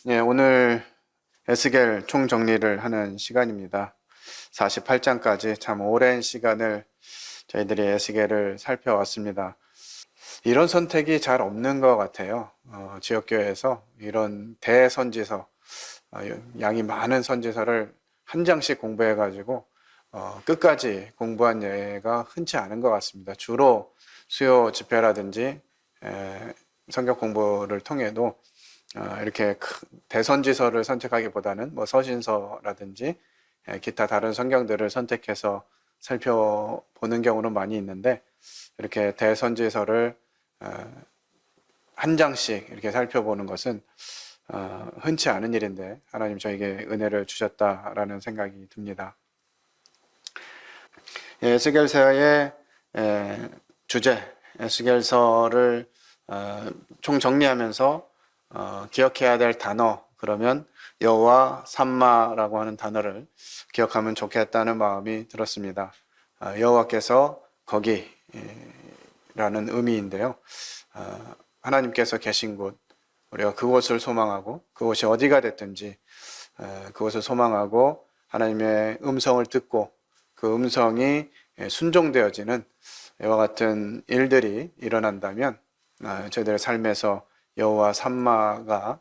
예, 오늘 에스겔 총정리를 하는 시간입니다. 48장까지 참 오랜 시간을 저희들이 에스겔을 살펴왔습니다. 이런 선택이 잘 없는 것 같아요. 지역교회에서 이런 대선지서, 양이 많은 선지서를 한 장씩 공부해가지고 끝까지 공부한 예가 흔치 않은 것 같습니다. 주로 수요 집회라든지 성경 공부를 통해도 이렇게 대선지서를 선택하기보다는 뭐 서신서라든지 기타 다른 성경들을 선택해서 살펴보는 경우는 많이 있는데, 이렇게 대선지서를 한 장씩 이렇게 살펴보는 것은 흔치 않은 일인데 하나님 저에게 은혜를 주셨다라는 생각이 듭니다. 에스겔서의 주제, 에스겔서를 총정리하면서 기억해야 될 단어, 그러면 여호와 삼마라고 하는 단어를 기억하면 좋겠다는 마음이 들었습니다. 여호와께서 거기라는 의미인데요. 하나님께서 계신 곳, 우리가 그곳을 소망하고, 그곳이 어디가 됐든지 그곳을 소망하고 하나님의 음성을 듣고 그 음성이 순종되어지는 이와 같은 일들이 일어난다면 저희들의 삶에서 여호와 삼마가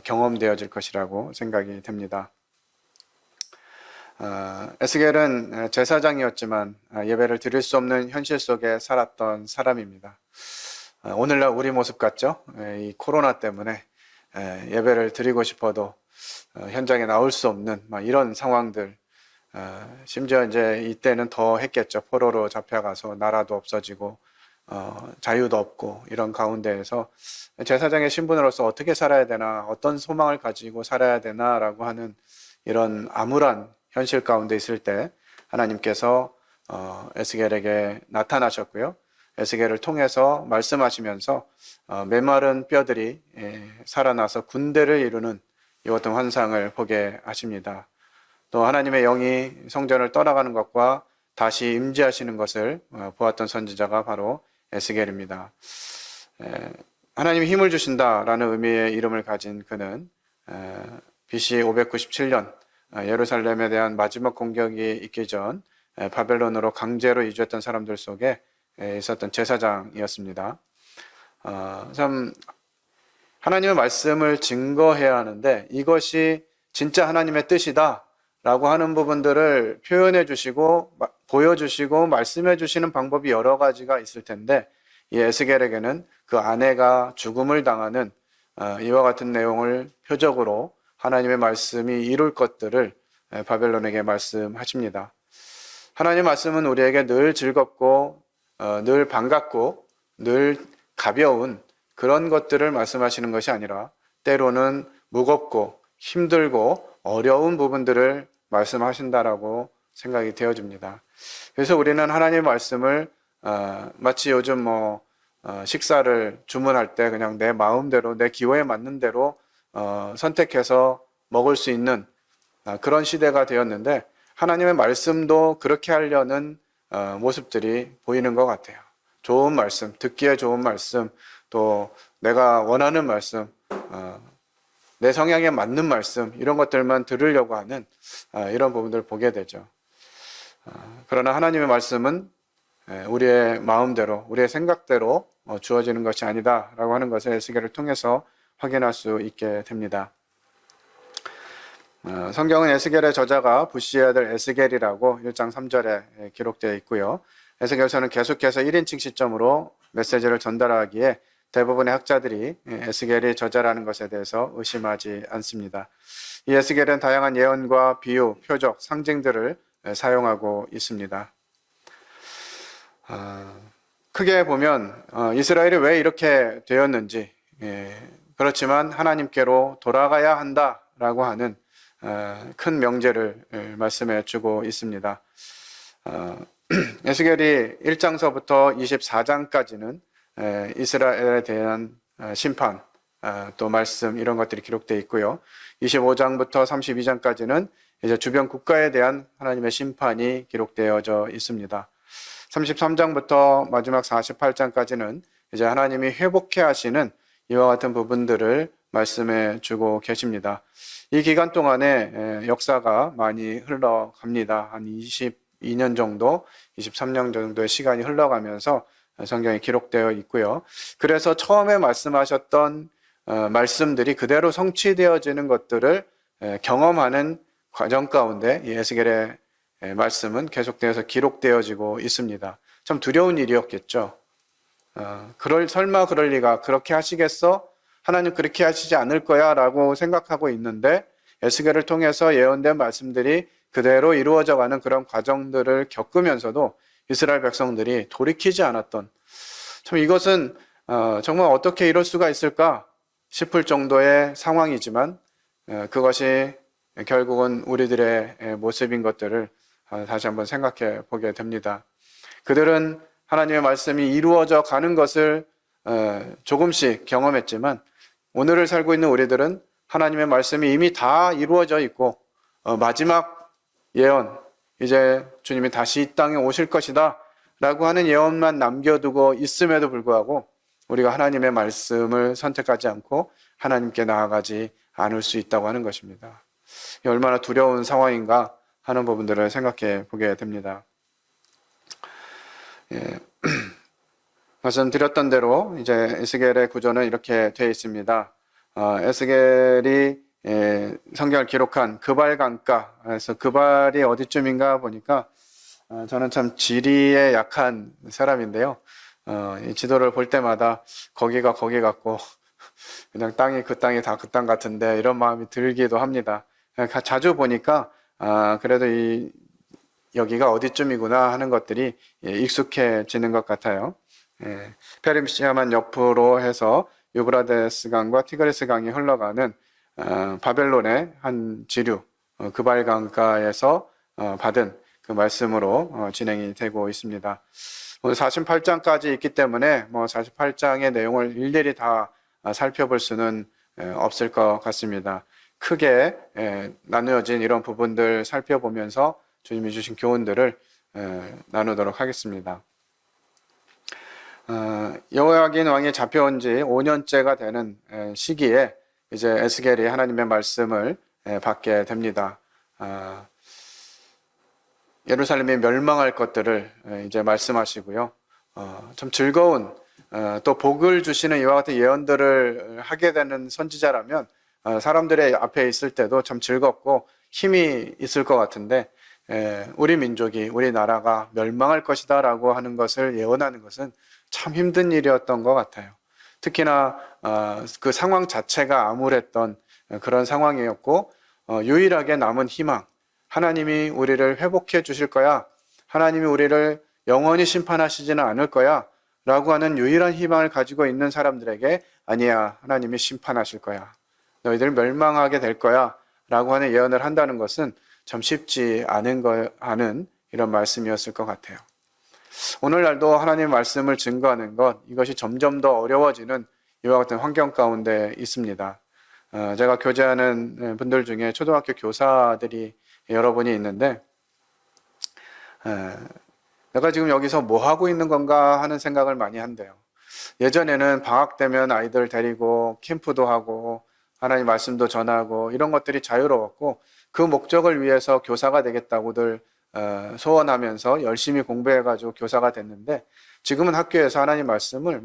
경험되어질 것이라고 생각이 됩니다. 에스겔은 제사장이었지만 예배를 드릴 수 없는 현실 속에 살았던 사람입니다. 오늘날 우리 모습 같죠? 이 코로나 때문에 예배를 드리고 싶어도 현장에 나올 수 없는 이런 상황들, 심지어 이제 이때는 더 했겠죠. 포로로 잡혀가서 나라도 없어지고 자유도 없고, 이런 가운데에서 제사장의 신분으로서 어떻게 살아야 되나, 어떤 소망을 가지고 살아야 되나 라고 하는 이런 암울한 현실 가운데 있을 때 하나님께서 에스겔에게 나타나셨고요. 에스겔을 통해서 말씀하시면서 메마른 뼈들이 살아나서 군대를 이루는 이 어떤 환상을 보게 하십니다. 또 하나님의 영이 성전을 떠나가는 것과 다시 임재하시는 것을 보았던 선지자가 바로 에스겔입니다. 하나님이 힘을 주신다라는 의미의 이름을 가진 그는 BC 597년 예루살렘에 대한 마지막 공격이 있기 전 바벨론으로 강제로 이주했던 사람들 속에 있었던 제사장이었습니다. 참 하나님의 말씀을 증거해야 하는데, 이것이 진짜 하나님의 뜻이다 라고 하는 부분들을 표현해 주시고 보여주시고 말씀해 주시는 방법이 여러 가지가 있을 텐데, 이 에스겔에게는 그 아내가 죽음을 당하는 이와 같은 내용을 표적으로 하나님의 말씀이 이룰 것들을 바벨론에게 말씀하십니다. 하나님의 말씀은 우리에게 늘 즐겁고 늘 반갑고 늘 가벼운 그런 것들을 말씀하시는 것이 아니라, 때로는 무겁고 힘들고 어려운 부분들을 말씀하신다라고 생각이 되어집니다. 그래서 우리는 하나님의 말씀을 마치 요즘 식사를 주문할 때 그냥 내 마음대로 내 기호에 맞는 대로 선택해서 먹을 수 있는 그런 시대가 되었는데, 하나님의 말씀도 그렇게 하려는 모습들이 보이는 것 같아요. 좋은 말씀, 듣기에 좋은 말씀, 또 내가 원하는 말씀, 내 성향에 맞는 말씀, 이런 것들만 들으려고 하는 이런 부분들을 보게 되죠. 그러나 하나님의 말씀은 우리의 마음대로, 우리의 생각대로 주어지는 것이 아니다라고 하는 것을 에스겔을 통해서 확인할 수 있게 됩니다. 성경은 에스겔의 저자가 부시의 아들 에스겔이라고 1장 3절에 기록되어 있고요. 에스겔서는 계속해서 1인칭 시점으로 메시지를 전달하기에 대부분의 학자들이 에스겔이 저자라는 것에 대해서 의심하지 않습니다. 이 에스겔은 다양한 예언과 비유, 표적, 상징들을 사용하고 있습니다. 크게 보면 이스라엘이 왜 이렇게 되었는지, 그렇지만 하나님께로 돌아가야 한다라고 하는 큰 명제를 말씀해 주고 있습니다. 에스겔이 1장서부터 24장까지는 이스라엘에 대한 심판, 또 말씀, 이런 것들이 기록되어 있고요. 25장부터 32장까지는 이제 주변 국가에 대한 하나님의 심판이 기록되어져 있습니다. 33장부터 마지막 48장까지는 이제 하나님이 회복해 하시는 이와 같은 부분들을 말씀해 주고 계십니다. 이 기간 동안에 역사가 많이 흘러갑니다. 한 22년 정도, 23년 정도의 시간이 흘러가면서 성경에 기록되어 있고요. 그래서 처음에 말씀하셨던 말씀들이 그대로 성취되어지는 것들을 경험하는 과정 가운데 이 에스겔의 말씀은 계속되어서 기록되어지고 있습니다. 참 두려운 일이었겠죠. 설마 그럴 리가, 그렇게 하시겠어? 하나님 그렇게 하시지 않을 거야 라고 생각하고 있는데 에스겔을 통해서 예언된 말씀들이 그대로 이루어져가는 그런 과정들을 겪으면서도 이스라엘 백성들이 돌이키지 않았던, 참 이것은 정말 어떻게 이럴 수가 있을까 싶을 정도의 상황이지만 그것이 결국은 우리들의 모습인 것들을 다시 한번 생각해 보게 됩니다. 그들은 하나님의 말씀이 이루어져 가는 것을 조금씩 경험했지만 오늘을 살고 있는 우리들은 하나님의 말씀이 이미 다 이루어져 있고 마지막 예언, 이제 주님이 다시 이 땅에 오실 것이다 라고 하는 예언만 남겨두고 있음에도 불구하고 우리가 하나님의 말씀을 선택하지 않고 하나님께 나아가지 않을 수 있다고 하는 것입니다. 얼마나 두려운 상황인가 하는 부분들을 생각해 보게 됩니다. 말씀드렸던 대로 이제 에스겔의 구조는 이렇게 되어 있습니다. 에스겔이 성경을 기록한 그발 강가에서, 그발이 어디쯤인가 보니까 저는 참 지리에 약한 사람인데요. 이 지도를 볼 때마다 거기가 거기 같고 그냥 땅이 그 땅이 다 그 땅 같은데 이런 마음이 들기도 합니다. 자주 보니까 그래도 여기가 어디쯤이구나 하는 것들이 익숙해지는 것 같아요. 페르시아만 옆으로 해서 유브라데스 강과 티그리스 강이 흘러가는 바벨론의 한 지류, 그발 강가에서 받은 그 말씀으로 진행이 되고 있습니다. 오늘 48장까지 있기 때문에 48장의 내용을 일일이 다 살펴볼 수는 없을 것 같습니다. 크게 나누어진 이런 부분들 살펴보면서 주님이 주신 교훈들을 나누도록 하겠습니다. 여호야긴 왕이 잡혀온 지 5년째가 되는 시기에 이제 에스겔이 하나님의 말씀을 받게 됩니다. 예루살렘이 멸망할 것들을 이제 말씀하시고요. 참 즐거운, 또 복을 주시는 이와 같은 예언들을 하게 되는 선지자라면 사람들의 앞에 있을 때도 참 즐겁고 힘이 있을 것 같은데, 우리 민족이, 우리 나라가 멸망할 것이다 라고 하는 것을 예언하는 것은 참 힘든 일이었던 것 같아요. 특히나 그 상황 자체가 암울했던 그런 상황이었고, 유일하게 남은 희망, 하나님이 우리를 회복해 주실 거야, 하나님이 우리를 영원히 심판하시지는 않을 거야 라고 하는 유일한 희망을 가지고 있는 사람들에게, 아니야, 하나님이 심판하실 거야, 너희들 멸망하게 될 거야 라고 하는 예언을 한다는 것은 참 쉽지 않은 이런 말씀이었을 것 같아요. 오늘날도 하나님의 말씀을 증거하는 것, 이것이 점점 더 어려워지는 이와 같은 환경 가운데 있습니다. 제가 교제하는 분들 중에 초등학교 교사들이 여러분이 있는데, 내가 지금 여기서 뭐 하고 있는 건가 하는 생각을 많이 한대요. 예전에는 방학 되면 아이들 데리고 캠프도 하고 하나님 말씀도 전하고 이런 것들이 자유로웠고, 그 목적을 위해서 교사가 되겠다고들 소원하면서 열심히 공부해가지고 교사가 됐는데, 지금은 학교에서 하나님 말씀을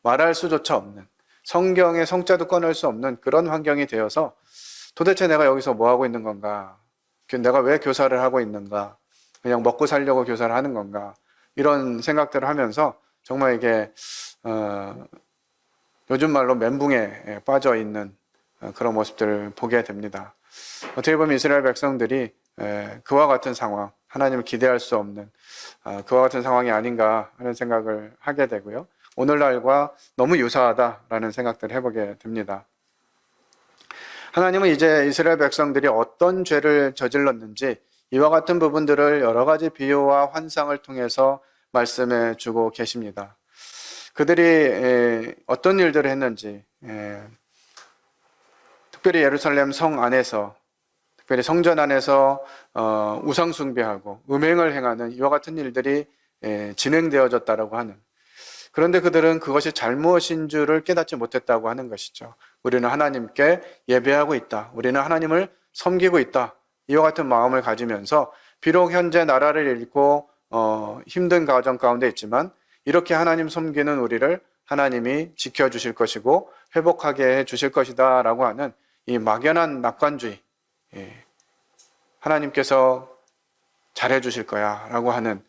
말할 수조차 없는, 성경의 성자도 꺼낼 수 없는 그런 환경이 되어서 도대체 내가 여기서 뭐 하고 있는 건가, 내가 왜 교사를 하고 있는가, 그냥 먹고 살려고 교사를 하는 건가, 이런 생각들을 하면서 정말 이게 요즘 말로 멘붕에 빠져 있는 그런 모습들을 보게 됩니다. 어떻게 보면 이스라엘 백성들이 그와 같은 상황, 하나님을 기대할 수 없는 그와 같은 상황이 아닌가 하는 생각을 하게 되고요. 오늘날과 너무 유사하다라는 생각들을 해보게 됩니다. 하나님은 이제 이스라엘 백성들이 어떤 죄를 저질렀는지 이와 같은 부분들을 여러 가지 비유와 환상을 통해서 말씀해 주고 계십니다. 그들이 어떤 일들을 했는지, 특별히 예루살렘 성 안에서, 특별히 성전 안에서 우상 숭배하고 음행을 행하는 이와 같은 일들이 진행되어졌다라고 하는, 그런데 그들은 그것이 잘못인 줄을 깨닫지 못했다고 하는 것이죠. 우리는 하나님께 예배하고 있다. 우리는 하나님을 섬기고 있다. 이와 같은 마음을 가지면서 비록 현재 나라를 잃고 힘든 가정 가운데 있지만 이렇게 하나님 섬기는 우리를 하나님이 지켜주실 것이고 회복하게 해주실 것이다 라고 하는 이 막연한 낙관주의, 하나님께서 잘해주실 거야 라고 하는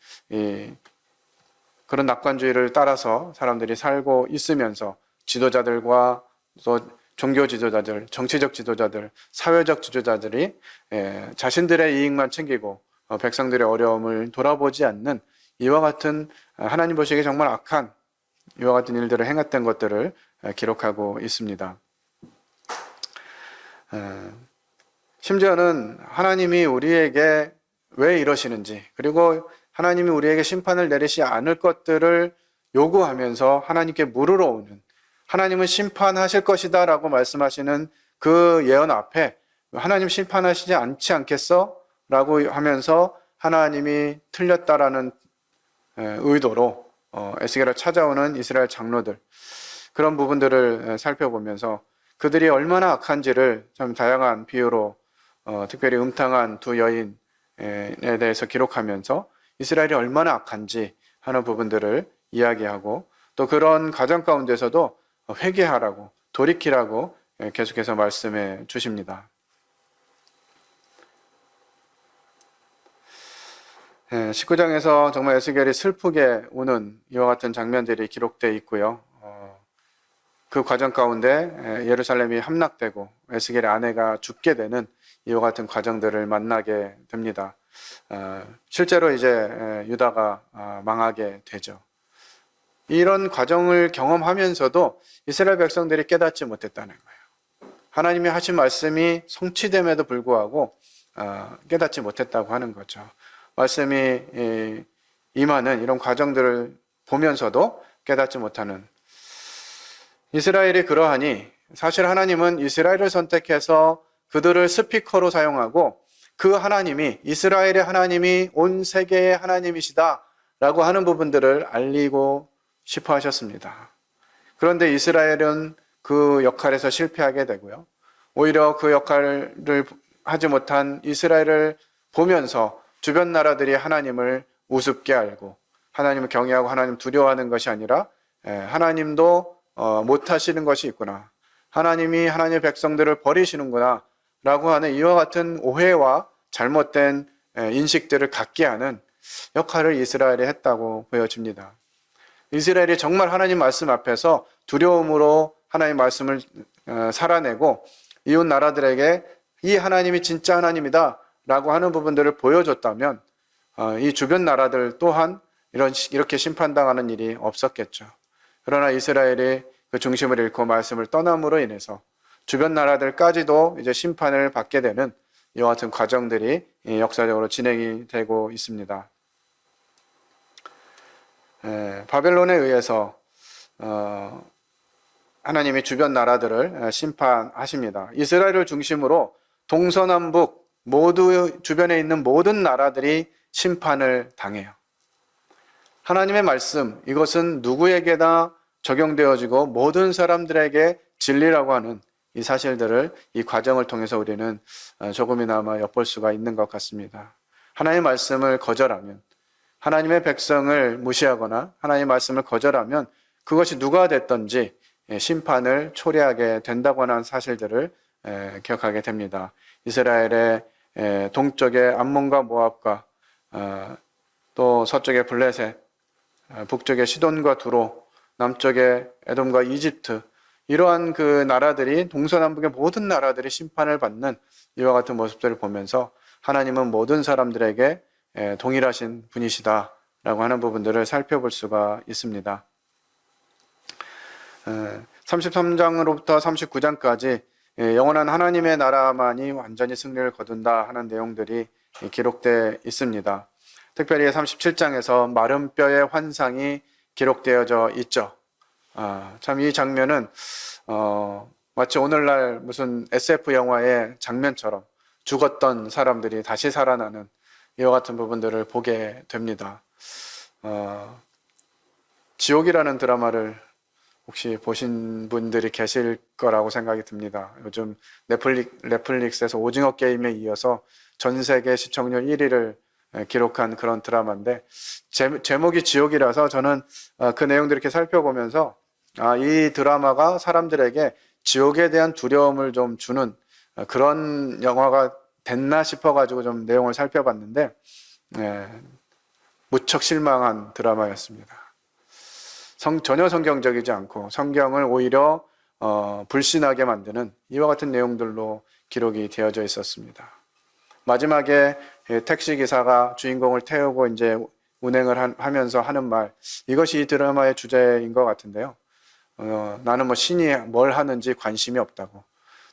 그런 낙관주의를 따라서 사람들이 살고 있으면서 지도자들과 또 종교 지도자들, 정치적 지도자들, 사회적 지도자들이 자신들의 이익만 챙기고 백성들의 어려움을 돌아보지 않는 이와 같은 하나님 보시기에 정말 악한 이와 같은 일들을 행했던 것들을 기록하고 있습니다. 심지어는 하나님이 우리에게 왜 이러시는지, 그리고 하나님이 우리에게 심판을 내리지 않을 것들을 요구하면서 하나님께 물으러 오는, 하나님은 심판하실 것이다 라고 말씀하시는 그 예언 앞에 하나님 심판하시지 않지 않겠어? 라고 하면서 하나님이 틀렸다라는 의도로 에스겔을 찾아오는 이스라엘 장로들, 그런 부분들을 살펴보면서 그들이 얼마나 악한지를 참 다양한 비유로 특별히 음탕한 두 여인에 대해서 기록하면서 이스라엘이 얼마나 악한지 하는 부분들을 이야기하고, 또 그런 가정 가운데서도 회개하라고, 돌이키라고 계속해서 말씀해 주십니다. 19장에서 정말 에스겔이 슬프게 우는 이와 같은 장면들이 기록되어 있고요. 그 과정 가운데 예루살렘이 함락되고 에스겔의 아내가 죽게 되는 이와 같은 과정들을 만나게 됩니다. 실제로 이제 유다가 망하게 되죠. 이런 과정을 경험하면서도 이스라엘 백성들이 깨닫지 못했다는 거예요. 하나님이 하신 말씀이 성취됨에도 불구하고 깨닫지 못했다고 하는 거죠. 말씀이 임하는 이런 과정들을 보면서도 깨닫지 못하는 이스라엘이 그러하니, 사실 하나님은 이스라엘을 선택해서 그들을 스피커로 사용하고 그 하나님이, 이스라엘의 하나님이 온 세계의 하나님이시다 라고 하는 부분들을 알리고 싶어 하셨습니다. 그런데 이스라엘은 그 역할에서 실패하게 되고요. 오히려 그 역할을 하지 못한 이스라엘을 보면서 주변 나라들이 하나님을 우습게 알고 하나님을 경외하고 하나님 두려워하는 것이 아니라 하나님도 못하시는 것이 있구나, 하나님이 하나님의 백성들을 버리시는구나 라고 하는 이와 같은 오해와 잘못된 인식들을 갖게 하는 역할을 이스라엘이 했다고 보여집니다. 이스라엘이 정말 하나님 말씀 앞에서 두려움으로 하나님 말씀을 살아내고 이웃 나라들에게 이 하나님이 진짜 하나님이다 라고 하는 부분들을 보여줬다면 이 주변 나라들 또한 이렇게 심판당하는 일이 없었겠죠. 그러나 이스라엘이 그 중심을 잃고 말씀을 떠남으로 인해서 주변 나라들까지도 이제 심판을 받게 되는 이와 같은 과정들이 역사적으로 진행이 되고 있습니다. 바벨론에 의해서 하나님이 주변 나라들을 심판하십니다. 이스라엘을 중심으로 동서남북 모두 주변에 있는 모든 나라들이 심판을 당해요. 하나님의 말씀, 이것은 누구에게나 적용되어지고 모든 사람들에게 진리라고 하는 이 사실들을, 이 과정을 통해서 우리는 조금이나마 엿볼 수가 있는 것 같습니다. 하나님의 말씀을 거절하면, 하나님의 백성을 무시하거나 하나님의 말씀을 거절하면 그것이 누가 됐든지 심판을 초래하게 된다고 하는 사실들을 기억하게 됩니다. 이스라엘의 동쪽의 암몬과 모압과 또 서쪽의 블레셋, 북쪽의 시돈과 두로, 남쪽의 에돔과 이집트, 이러한 그 나라들이, 동서남북의 모든 나라들이 심판을 받는 이와 같은 모습들을 보면서 하나님은 모든 사람들에게 동일하신 분이시다 라고 하는 부분들을 살펴볼 수가 있습니다. 33장으로부터 39장까지 영원한 하나님의 나라만이 완전히 승리를 거둔다 하는 내용들이 기록되어 있습니다. 특별히 37장에서 마른 뼈의 환상이 기록되어져 있죠. 참 이 장면은 마치 오늘날 무슨 SF 영화의 장면처럼 죽었던 사람들이 다시 살아나는 이와 같은 부분들을 보게 됩니다. 지옥이라는 드라마를 혹시 보신 분들이 계실 거라고 생각이 듭니다. 요즘 넷플릭스에서 오징어 게임에 이어서 전 세계 시청률 1위를 기록한 그런 드라마인데, 제목이 지옥이라서 저는 그 내용들을 이렇게 살펴보면서 이 드라마가 사람들에게 지옥에 대한 두려움을 좀 주는 그런 영화가 됐나 싶어가지고 좀 내용을 살펴봤는데, 무척 실망한 드라마였습니다. 전혀 성경적이지 않고 성경을 오히려 불신하게 만드는 이와 같은 내용들로 기록이 되어져 있었습니다. 마지막에 택시 기사가 주인공을 태우고 이제 운행을 하면서 하는 말, 이것이 이 드라마의 주제인 것 같은데요. 나는 뭐 신이 뭘 하는지 관심이 없다고.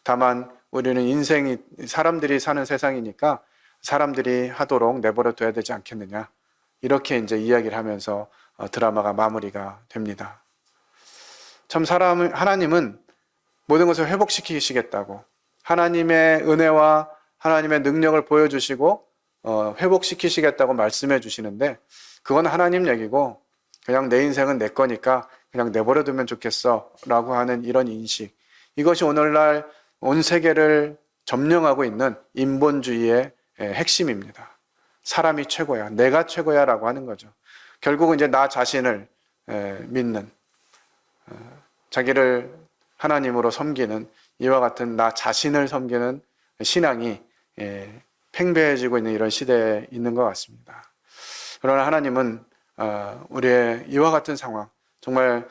다만 우리는 인생이 사람들이 사는 세상이니까 사람들이 하도록 내버려 둬야 되지 않겠느냐. 이렇게 이제 이야기를 하면서 드라마가 마무리가 됩니다. 참 하나님은 모든 것을 회복시키시겠다고, 하나님의 은혜와 하나님의 능력을 보여주시고 회복시키시겠다고 말씀해 주시는데, 그건 하나님 얘기고 그냥 내 인생은 내 거니까 그냥 내버려 두면 좋겠어 라고 하는 이런 인식, 이것이 오늘날 온 세계를 점령하고 있는 인본주의의 핵심입니다. 사람이 최고야, 내가 최고야 라고 하는 거죠. 결국은 이제 나 자신을 믿는, 자기를 하나님으로 섬기는 이와 같은 나 자신을 섬기는 신앙이 팽배해지고 있는 이런 시대에 있는 것 같습니다. 그러나 하나님은 우리의 이와 같은 상황, 정말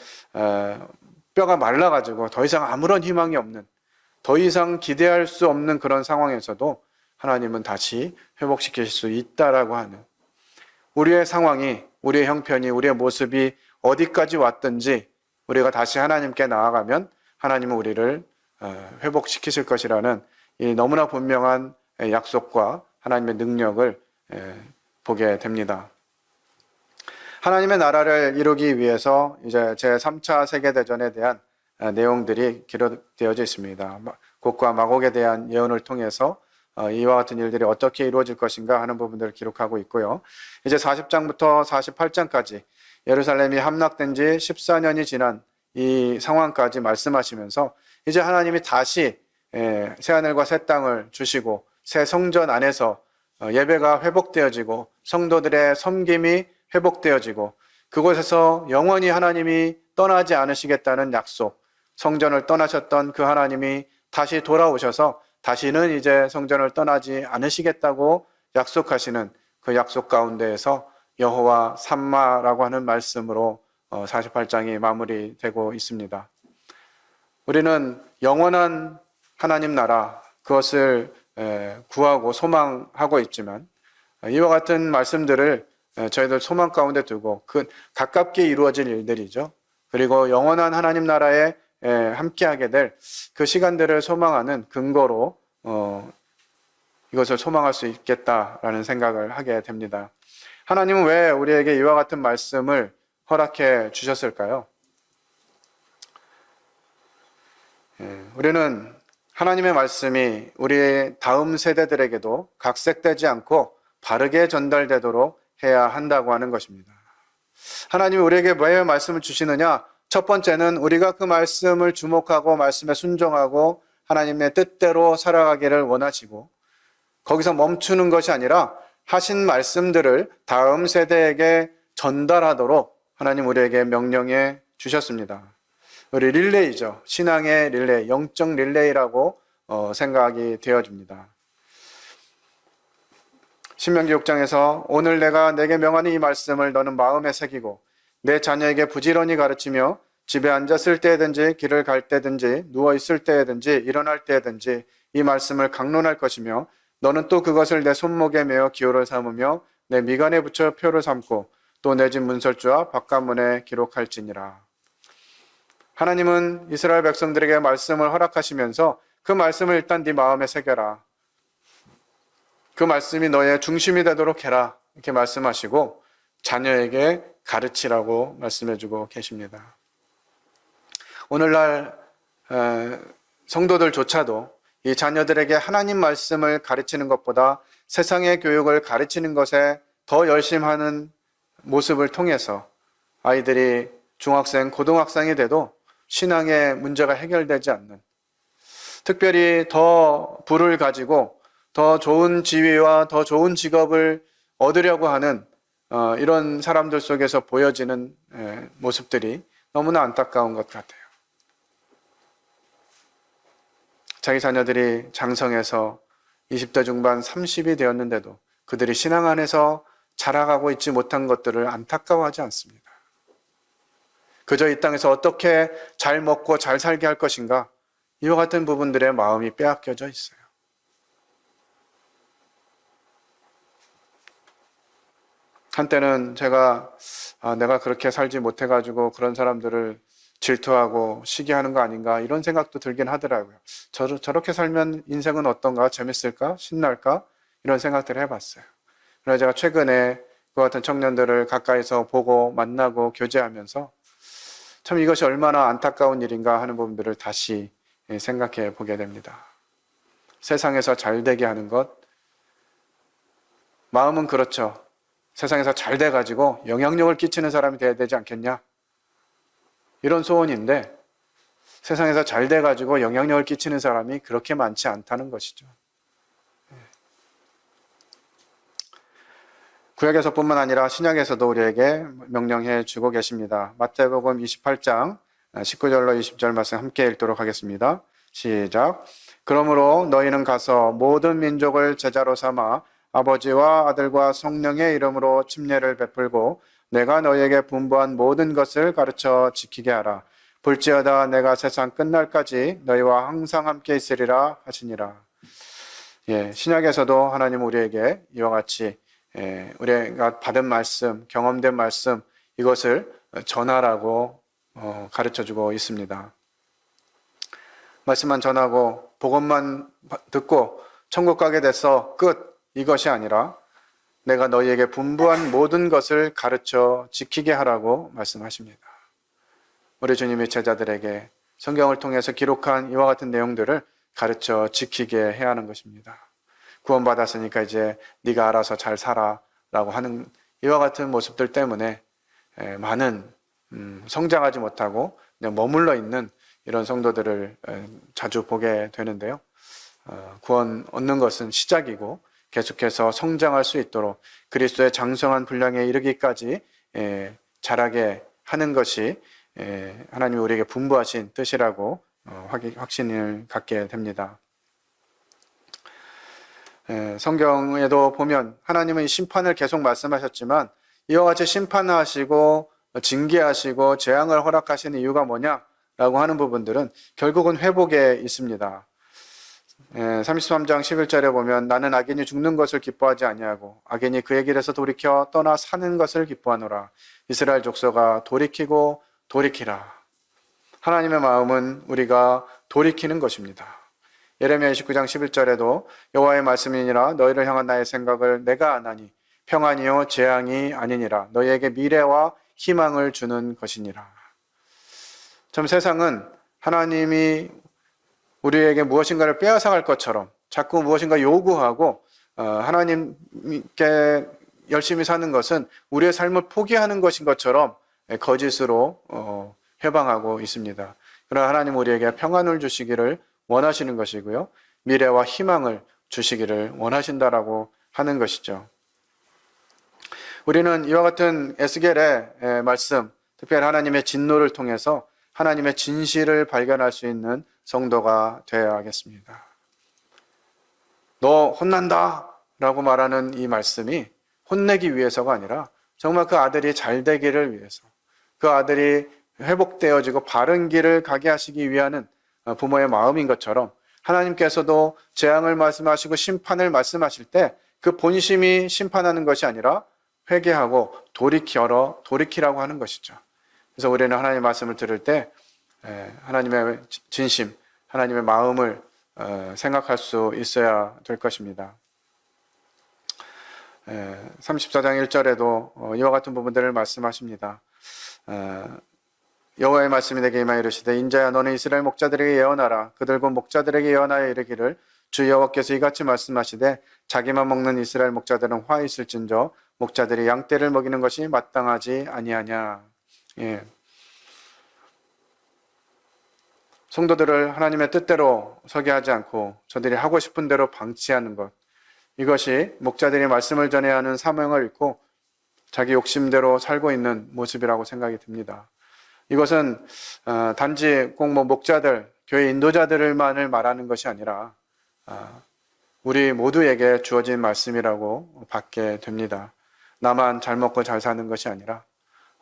뼈가 말라가지고 더 이상 아무런 희망이 없는, 더 이상 기대할 수 없는 그런 상황에서도 하나님은 다시 회복시킬 수 있다라고 하는, 우리의 상황이, 우리의 형편이, 우리의 모습이 어디까지 왔든지 우리가 다시 하나님께 나아가면 하나님은 우리를 회복시키실 것이라는 이 너무나 분명한 약속과 하나님의 능력을 보게 됩니다. 하나님의 나라를 이루기 위해서 이제 제3차 세계대전에 대한 내용들이 기록되어져 있습니다. 곡과 마곡에 대한 예언을 통해서 이와 같은 일들이 어떻게 이루어질 것인가 하는 부분들을 기록하고 있고요. 이제 40장부터 48장까지 예루살렘이 함락된 지 14년이 지난 이 상황까지 말씀하시면서 이제 하나님이 다시 새하늘과 새 땅을 주시고 새 성전 안에서 예배가 회복되어지고 성도들의 섬김이 회복되어지고 그곳에서 영원히 하나님이 떠나지 않으시겠다는 약속, 성전을 떠나셨던 그 하나님이 다시 돌아오셔서 다시는 이제 성전을 떠나지 않으시겠다고 약속하시는 그 약속 가운데에서 여호와 삼마라고 하는 말씀으로 48장이 마무리되고 있습니다. 우리는 영원한 하나님 나라, 그것을 구하고 소망하고 있지만 이와 같은 말씀들을 저희들 소망 가운데 두고 그 가깝게 이루어질 일들이죠. 그리고 영원한 하나님 나라에 함께하게 될 그 시간들을 소망하는 근거로 이것을 소망할 수 있겠다라는 생각을 하게 됩니다. 하나님은 왜 우리에게 이와 같은 말씀을 허락해 주셨을까요? 우리는 하나님의 말씀이 우리 다음 세대들에게도 각색되지 않고 바르게 전달되도록 해야 한다고 하는 것입니다. 하나님이 우리에게 왜 말씀을 주시느냐? 첫 번째는 우리가 그 말씀을 주목하고 말씀에 순종하고 하나님의 뜻대로 살아가기를 원하시고, 거기서 멈추는 것이 아니라 하신 말씀들을 다음 세대에게 전달하도록 하나님 우리에게 명령해 주셨습니다. 우리 릴레이죠. 신앙의 릴레이, 영적 릴레이라고 생각이 되어집니다. 신명기 6장에서 오늘 내가 내게 명하는 이 말씀을 너는 마음에 새기고 내 자녀에게 부지런히 가르치며 집에 앉았을 때든지 길을 갈 때든지 누워있을 때든지 일어날 때든지 이 말씀을 강론할 것이며 너는 또 그것을 내 손목에 메어 기호를 삼으며 내 미간에 붙여 표를 삼고 또 내 집 문설주와 바깥문에 기록할지니라. 하나님은 이스라엘 백성들에게 말씀을 허락하시면서 그 말씀을 일단 네 마음에 새겨라. 그 말씀이 너의 중심이 되도록 해라. 이렇게 말씀하시고 자녀에게 가르치라고 말씀해주고 계십니다. 오늘날 성도들조차도 이 자녀들에게 하나님 말씀을 가르치는 것보다 세상의 교육을 가르치는 것에 더 열심하는 모습을 통해서 아이들이 중학생, 고등학생이 돼도 신앙의 문제가 해결되지 않는, 특별히 더 부를 가지고 더 좋은 지위와 더 좋은 직업을 얻으려고 하는 이런 사람들 속에서 보여지는 모습들이 너무나 안타까운 것 같아요. 자기 자녀들이 장성해서 20대 중반 30이 되었는데도 그들이 신앙 안에서 자라가고 있지 못한 것들을 안타까워하지 않습니다. 그저 이 땅에서 어떻게 잘 먹고 잘 살게 할 것인가, 이와 같은 부분들의 마음이 빼앗겨져 있어요. 한때는 제가 내가 그렇게 살지 못해가지고 그런 사람들을 질투하고 시기하는 거 아닌가, 이런 생각도 들긴 하더라고요. 저렇게 살면 인생은 어떤가, 재밌을까, 신날까, 이런 생각들을 해봤어요. 그래서 제가 최근에 그 같은 청년들을 가까이서 보고 만나고 교제하면서 참 이것이 얼마나 안타까운 일인가 하는 부분들을 다시 생각해 보게 됩니다. 세상에서 잘 되게 하는 것, 마음은 그렇죠. 세상에서 잘 돼가지고 영향력을 끼치는 사람이 돼야 되지 않겠냐, 이런 소원인데, 세상에서 잘 돼가지고 영향력을 끼치는 사람이 그렇게 많지 않다는 것이죠. 구약에서뿐만 아니라 신약에서도 우리에게 명령해 주고 계십니다. 마태복음 28장 19절로 20절 말씀 함께 읽도록 하겠습니다. 시작. 그러므로 너희는 가서 모든 민족을 제자로 삼아 아버지와 아들과 성령의 이름으로 침례를 베풀고 내가 너희에게 분부한 모든 것을 가르쳐 지키게 하라. 볼지어다 내가 세상 끝날까지 너희와 항상 함께 있으리라 하시니라. 신약에서도 하나님 우리에게 이와 같이 우리가 받은 말씀, 경험된 말씀, 이것을 전하라고 가르쳐주고 있습니다. 말씀만 전하고 복음만 듣고 천국 가게 돼서 끝, 이것이 아니라 내가 너희에게 분부한 모든 것을 가르쳐 지키게 하라고 말씀하십니다. 우리 주님의 제자들에게 성경을 통해서 기록한 이와 같은 내용들을 가르쳐 지키게 해야 하는 것입니다. 구원받았으니까 이제 네가 알아서 잘 살아 라고 하는 이와 같은 모습들 때문에 많은 성장하지 못하고 그냥 머물러 있는 이런 성도들을 자주 보게 되는데요. 구원 얻는 것은 시작이고 계속해서 성장할 수 있도록 그리스도의 장성한 분량에 이르기까지 자라게 하는 것이 하나님이 우리에게 분부하신 뜻이라고 확신을 갖게 됩니다. 성경에도 보면 하나님은 심판을 계속 말씀하셨지만 이와 같이 심판하시고 징계하시고 재앙을 허락하시는 이유가 뭐냐라고 하는 부분들은 결국은 회복에 있습니다. 33장 11절에 보면 나는 악인이 죽는 것을 기뻐하지 아니하고 악인이 그의 길에서 돌이켜 떠나 사는 것을 기뻐하노라. 이스라엘 족속아 돌이키고 돌이키라. 하나님의 마음은 우리가 돌이키는 것입니다. 예레미야 29장 11절에도 여호와의 말씀이니라 너희를 향한 나의 생각을 내가 아나니 평안이요 재앙이 아니니라. 너희에게 미래와 희망을 주는 것이니라. 참 세상은 하나님이 우리에게 무엇인가를 빼앗아갈 것처럼 자꾸 무엇인가 요구하고 하나님께 열심히 사는 것은 우리의 삶을 포기하는 것인 것처럼 거짓으로 회방하고 있습니다. 그러나 하나님 우리에게 평안을 주시기를 원하시는 것이고요. 미래와 희망을 주시기를 원하신다라고 하는 것이죠. 우리는 이와 같은 에스겔의 말씀, 특별히 하나님의 진노를 통해서 하나님의 진실을 발견할 수 있는 성도가 되어야겠습니다. 너 혼난다 라고 말하는 이 말씀이 혼내기 위해서가 아니라 정말 그 아들이 잘 되기를 위해서, 그 아들이 회복되어지고 바른 길을 가게 하시기 위한 부모의 마음인 것처럼 하나님께서도 재앙을 말씀하시고 심판을 말씀하실 때 그 본심이 심판하는 것이 아니라 회개하고 돌이키라고 하는 것이죠. 그래서 우리는 하나님의 말씀을 들을 때 하나님의 진심, 하나님의 마음을 생각할 수 있어야 될 것입니다. 34장 1절에도 이와 같은 부분들을 말씀하십니다. 여호와의 말씀이 내게 임하여 이르시되 인자야 너는 이스라엘 목자들에게 예언하라. 그들 곧 목자들에게 예언하여 이르기를 주 여호와께서 이같이 말씀하시되 자기만 먹는 이스라엘 목자들은 화 있을진저 목자들이 양떼를 먹이는 것이 마땅하지 아니하냐. 성도들을 하나님의 뜻대로 서게 하지 않고 저들이 하고 싶은 대로 방치하는 것, 이것이 목자들이 말씀을 전해야 하는 사명을 잃고 자기 욕심대로 살고 있는 모습이라고 생각이 듭니다. 이것은 단지 꼭 목자들, 교회 인도자들만을 말하는 것이 아니라 우리 모두에게 주어진 말씀이라고 받게 됩니다. 나만 잘 먹고 잘 사는 것이 아니라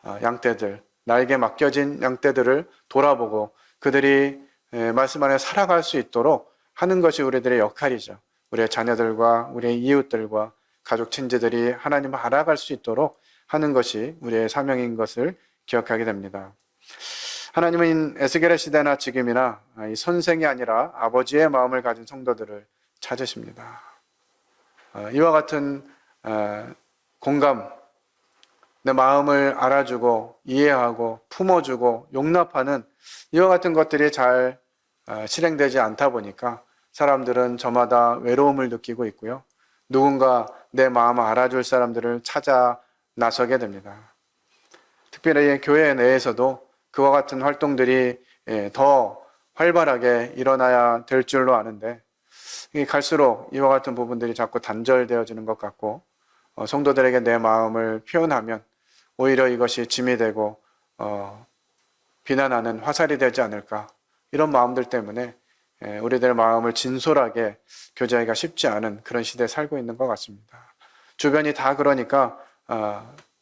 양떼들, 나에게 맡겨진 양떼들을 돌아보고 그들이 말씀 안에 살아갈 수 있도록 하는 것이 우리들의 역할이죠. 우리의 자녀들과 우리의 이웃들과 가족 친지들이 하나님을 알아갈 수 있도록 하는 것이 우리의 사명인 것을 기억하게 됩니다. 하나님은 에스겔의 시대나 지금이나 이 선생이 아니라 아버지의 마음을 가진 성도들을 찾으십니다. 이와 같은 공감, 내 마음을 알아주고 이해하고 품어주고 용납하는 이와 같은 것들이 잘 실행되지 않다 보니까 사람들은 저마다 외로움을 느끼고 있고요. 누군가 내 마음을 알아줄 사람들을 찾아 나서게 됩니다. 특별히 교회 내에서도 그와 같은 활동들이 더 활발하게 일어나야 될 줄로 아는데 갈수록 이와 같은 부분들이 자꾸 단절되어지는 것 같고 성도들에게 내 마음을 표현하면 오히려 이것이 짐이 되고 비난하는 화살이 되지 않을까, 이런 마음들 때문에 우리들의 마음을 진솔하게 교제하기가 쉽지 않은 그런 시대에 살고 있는 것 같습니다. 주변이 다 그러니까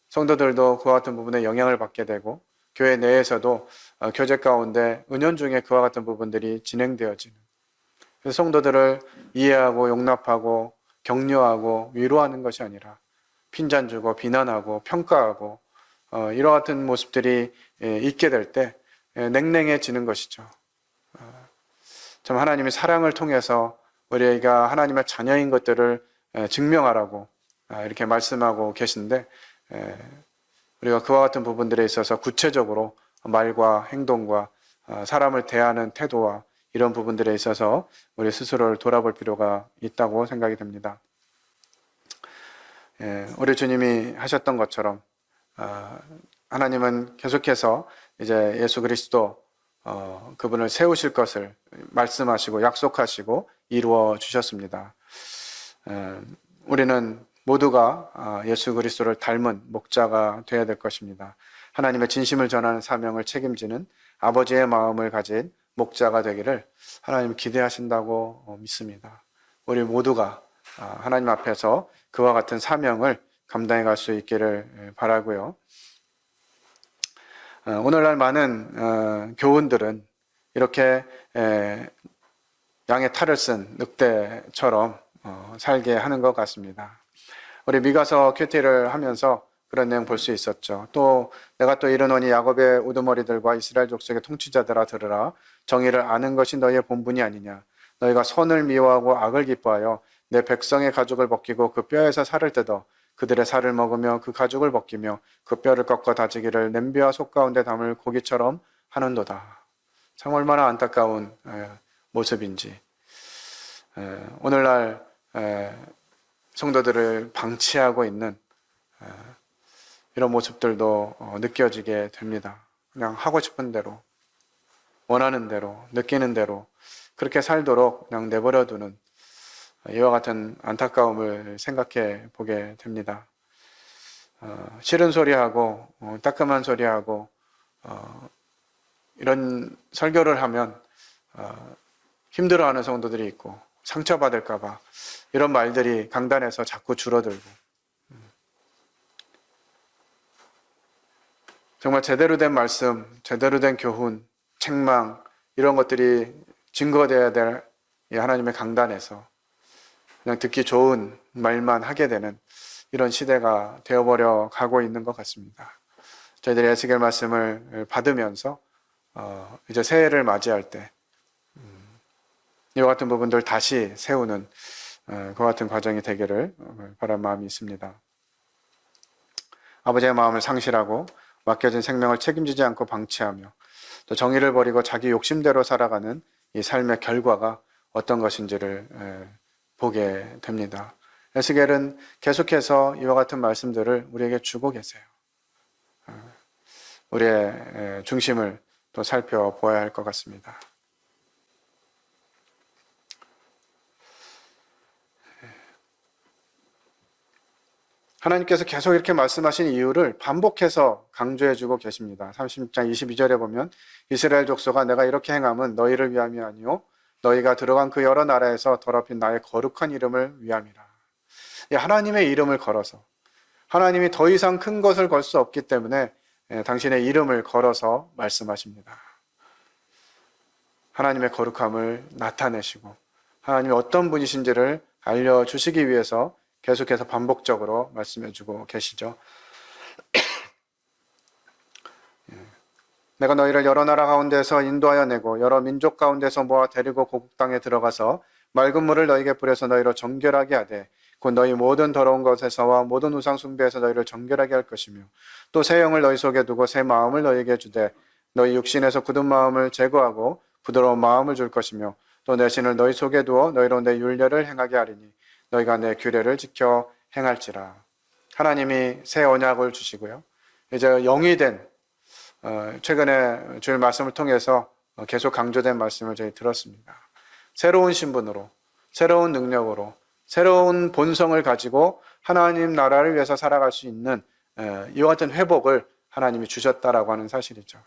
성도들도 그와 같은 부분에 영향을 받게 되고 교회 내에서도 교제 가운데 은연중에 그와 같은 부분들이 진행되어지는, 그래서 성도들을 이해하고 용납하고 격려하고 위로하는 것이 아니라 핀잔 주고 비난하고 평가하고 이와 같은 모습들이 있게 될 때 냉랭해지는 것이죠. 참 하나님이 사랑을 통해서 우리가 하나님의 자녀인 것들을 증명하라고 이렇게 말씀하고 계신데, 우리가 그와 같은 부분들에 있어서 구체적으로 말과 행동과 사람을 대하는 태도와 이런 부분들에 있어서 우리 스스로를 돌아볼 필요가 있다고 생각이 됩니다. 우리 주님이 하셨던 것처럼 하나님은 계속해서 이제 예수 그리스도 그분을 세우실 것을 말씀하시고 약속하시고 이루어 주셨습니다. 우리는 모두가 예수 그리스도를 닮은 목자가 되어야 될 것입니다. 하나님의 진심을 전하는 사명을 책임지는 아버지의 마음을 가진 목자가 되기를 하나님 기대하신다고 믿습니다. 우리 모두가 하나님 앞에서 그와 같은 사명을 감당해 갈 수 있기를 바라고요. 오늘날 많은 교훈들은 이렇게 양의 탈을 쓴 늑대처럼 살게 하는 것 같습니다. 우리 미가서 큐티를 하면서 그런 내용 볼 수 있었죠. 또 내가 또 이르노니 야곱의 우두머리들과 이스라엘 족속의 통치자들아 들으라. 정의를 아는 것이 너희의 본분이 아니냐. 너희가 선을 미워하고 악을 기뻐하여 내 백성의 가죽을 벗기고 그 뼈에서 살을 뜯어 그들의 살을 먹으며 그 가죽을 벗기며 그 뼈를 꺾어 다지기를 냄비와 속 가운데 담을 고기처럼 하는도다. 참 얼마나 안타까운 모습인지. 오늘날 성도들을 방치하고 있는 이런 모습들도 느껴지게 됩니다. 그냥 하고 싶은 대로, 원하는 대로, 느끼는 대로 그렇게 살도록 그냥 내버려 두는 이와 같은 안타까움을 생각해 보게 됩니다. 싫은 소리하고 따끔한 소리하고 이런 설교를 하면 힘들어하는 성도들이 있고 상처받을까 봐 이런 말들이 강단에서 자꾸 줄어들고, 정말 제대로 된 말씀, 제대로 된 교훈, 책망 이런 것들이 증거되어야 될 이 하나님의 강단에서 그냥 듣기 좋은 말만 하게 되는 이런 시대가 되어버려 가고 있는 것 같습니다. 저희들이 에스겔 말씀을 받으면서 이제 새해를 맞이할 때 이와 같은 부분들 다시 세우는 그와 같은 과정이 되기를 바라는 마음이 있습니다. 아버지의 마음을 상실하고 맡겨진 생명을 책임지지 않고 방치하며 또 정의를 버리고 자기 욕심대로 살아가는 이 삶의 결과가 어떤 것인지를 보게 됩니다. 에스겔은 계속해서 이와 같은 말씀들을 우리에게 주고 계세요. 우리의 중심을 또 살펴보아야 할 것 같습니다. 하나님께서 계속 이렇게 말씀하신 이유를 반복해서 강조해주고 계십니다. 36장 22절에 보면 이스라엘 족속아 내가 이렇게 행함은 너희를 위함이 아니요 너희가 들어간 그 여러 나라에서 더럽힌 나의 거룩한 이름을 위함이라. 하나님의 이름을 걸어서 하나님이 더 이상 큰 것을 걸 수 없기 때문에 당신의 이름을 걸어서 말씀하십니다. 하나님의 거룩함을 나타내시고 하나님이 어떤 분이신지를 알려주시기 위해서 계속해서 반복적으로 말씀해주고 계시죠. 내가 너희를 여러 나라 가운데서 인도하여 내고 여러 민족 가운데서 모아 데리고 고국 땅에 들어가서 맑은 물을 너희에게 뿌려서 너희로 정결하게 하되 곧 너희 모든 더러운 것에서와 모든 우상 숭배에서 너희를 정결하게 할 것이며 또 새 영을 너희 속에 두고 새 마음을 너희에게 주되 너희 육신에서 굳은 마음을 제거하고 부드러운 마음을 줄 것이며 또 내 신을 너희 속에 두어 너희로 내 율례를 행하게 하리니 너희가 내 규례를 지켜 행할지라. 하나님이 새 언약을 주시고요. 이제 영이 된 최근에 주일 말씀을 통해서 계속 강조된 말씀을 저희 들었습니다. 새로운 신분으로, 새로운 능력으로, 새로운 본성을 가지고 하나님 나라를 위해서 살아갈 수 있는 이와 같은 회복을 하나님이 주셨다라고 하는 사실이죠.